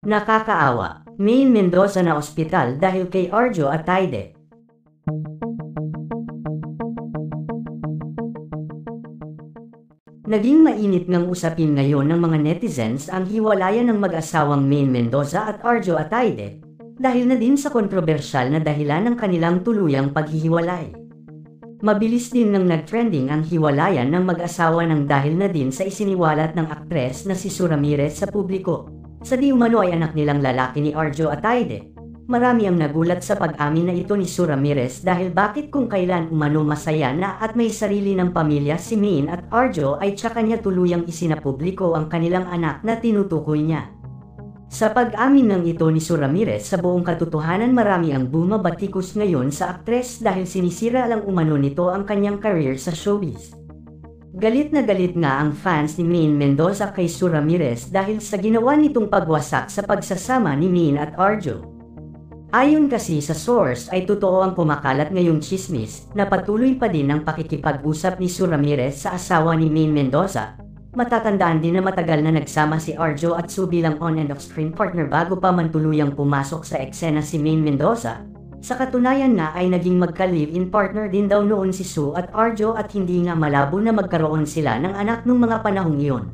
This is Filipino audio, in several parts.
Nakakaawa, Maine Mendoza na ospital dahil kay Arjo Ataide. Naging mainit ngang usapin ngayon ng mga netizens ang hiwalayan ng mag-asawang Maine Mendoza at Arjo Ataide, dahil na din sa kontrobersyal na dahilan ng kanilang tuluyang paghihiwalay. Mabilis din nang nag-trending ang hiwalayan ng mag-asawa ng dahil na din sa isiniwalat ng aktres na si Sue Ramirez sa publiko. Sa di umano ay anak nilang lalaki ni Arjo Ataide. Marami ang nagulat sa pag-amin na ito ni Sue Ramirez dahil bakit kung kailan umano masaya na at may sarili ng pamilya si Maine at Arjo ay tsaka niya tuluyang isinapubliko ang kanilang anak na tinutukoy niya. Sa pag-amin ng ito ni Sue Ramirez sa buong katotohanan, marami ang bumabatikos ngayon sa aktres dahil sinisira lang umano nito ang kanyang career sa showbiz. Galit na galit nga ang fans ni Maine Mendoza kay Sue Ramirez dahil sa ginawa nitong pagwasak sa pagsasama ni Maine at Arjo. Ayon kasi sa source ay totoo ang pumakalat ngayong chismis na patuloy pa din ang pakikipag-usap ni Sue Ramirez sa asawa ni Maine Mendoza. Matatandaan din na matagal na nagsama si Arjo at Sue bilang on and off-screen partner bago pa man tuluyang pumasok sa eksena si Maine Mendoza. Sa katunayan nga ay naging magka-live-in partner din daw noon si Sue at Arjo at hindi nga malabo na magkaroon sila ng anak nung mga panahong iyon.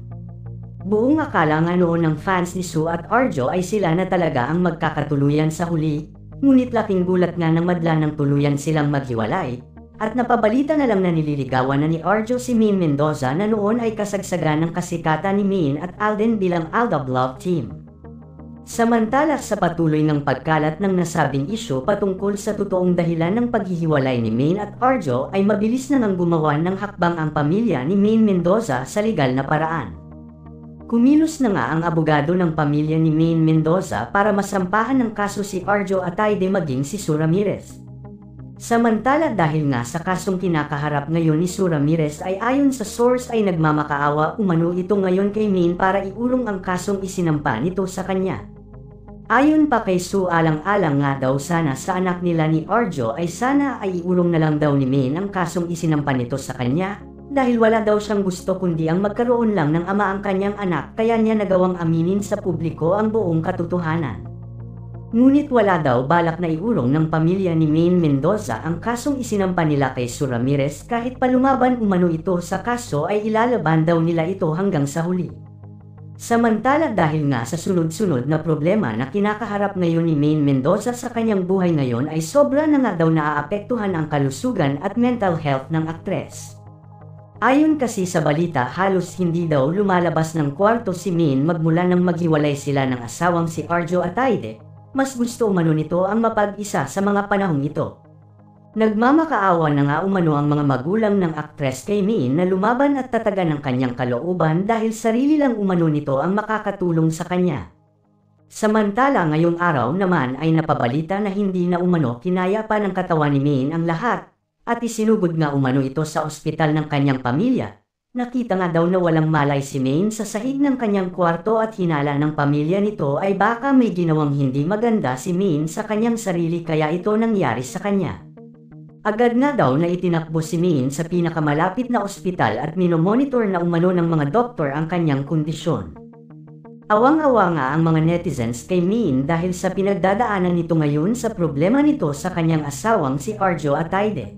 Buong akala nga noon ng fans ni Sue at Arjo ay sila na talaga ang magkakatuluyan sa huli, ngunit laking gulat nga ng madla ng tuluyan silang maghiwalay. At napabalita na lang na nililigawan na ni Arjo si Maine Mendoza na noon ay kasagsagan ng kasikatan ni Maine at Alden bilang Aldab Love Team. Samantala sa patuloy ng pagkalat ng nasabing isyu patungkol sa totoong dahilan ng paghihiwalay ni Maine at Arjo ay mabilis na nang gumawa ng hakbang ang pamilya ni Maine Mendoza sa legal na paraan. Kumilos na nga ang abogado ng pamilya ni Maine Mendoza para masampahan ng kaso si Arjo Ataide maging si Sue Ramirez. Samantala dahil nga sa kasong kinakaharap ngayon ni Sue Ramirez ay ayon sa source ay nagmamakaawa umano ito ngayon kay Maine para iulong ang kasong isinampa nito sa kanya. Ayon pa kay Sue, alang-alang nga daw sana sa anak nila ni Arjo ay sana ay iulong na lang daw ni Maine ang kasong isinampa nito sa kanya dahil wala daw siyang gusto kundi ang magkaroon lang ng ama ang kanyang anak kaya niya nagawang aminin sa publiko ang buong katotohanan. Ngunit wala daw balak na iulong ng pamilya ni Maine Mendoza ang kasong isinampa nila kay Sue Ramirez kahit pa lumaban umano ito sa kaso ay ilalaban daw nila ito hanggang sa huli. Samantala dahil nga sa sunod-sunod na problema na kinakaharap ngayon ni Maine Mendoza sa kanyang buhay ngayon ay sobra na nga daw naaapektuhan ang kalusugan at mental health ng aktres. Ayon kasi sa balita halos hindi daw lumalabas ng kwarto si Maine magmula nang maghiwalay sila ng asawang si Arjo Ataide. Mas gusto umano nito ang mapag-isa sa mga panahong ito. Nagmamakaawa na nga umano ang mga magulang ng aktres kay Maine na lumaban at tatagan ng kanyang kalooban dahil sarili lang umano nito ang makakatulong sa kanya. Samantala ngayong araw naman ay napabalita na hindi na umano kinaya pa ng katawan ni Maine ang lahat at isinugod nga umano ito sa ospital ng kanyang pamilya. Nakita nga daw na walang malay si Maine sa sahig ng kanyang kwarto at hinala ng pamilya nito ay baka may ginawang hindi maganda si Maine sa kanyang sarili kaya ito nangyari sa kanya. Agad na daw na itinakbo si Maine sa pinakamalapit na ospital at minomonitor na umano ng mga doktor ang kanyang kondisyon. Awang-awa nga ang mga netizens kay Maine dahil sa pinagdadaanan nito ngayon sa problema nito sa kanyang asawang si Arjo Ataide.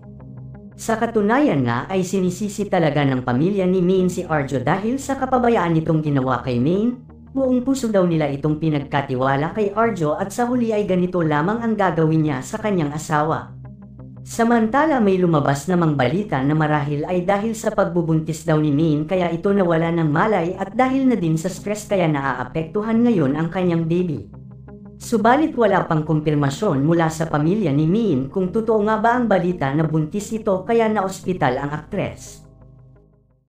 Sa katunayan nga ay sinisisi talaga ng pamilya ni Maine si Arjo dahil sa kapabayaan nitong ginawa kay Maine. Buong puso daw nila itong pinagkatiwala kay Arjo at sa huli ay ganito lamang ang gagawin niya sa kanyang asawa. Samantala may lumabas namang balita na marahil ay dahil sa pagbubuntis daw ni Maine kaya ito nawala ng malay at dahil na din sa stress kaya naaapektuhan ngayon ang kanyang baby. Subalit wala pang kumpirmasyon mula sa pamilya ni Maine kung totoo nga ba ang balita na buntis ito kaya na-ospital ang aktres.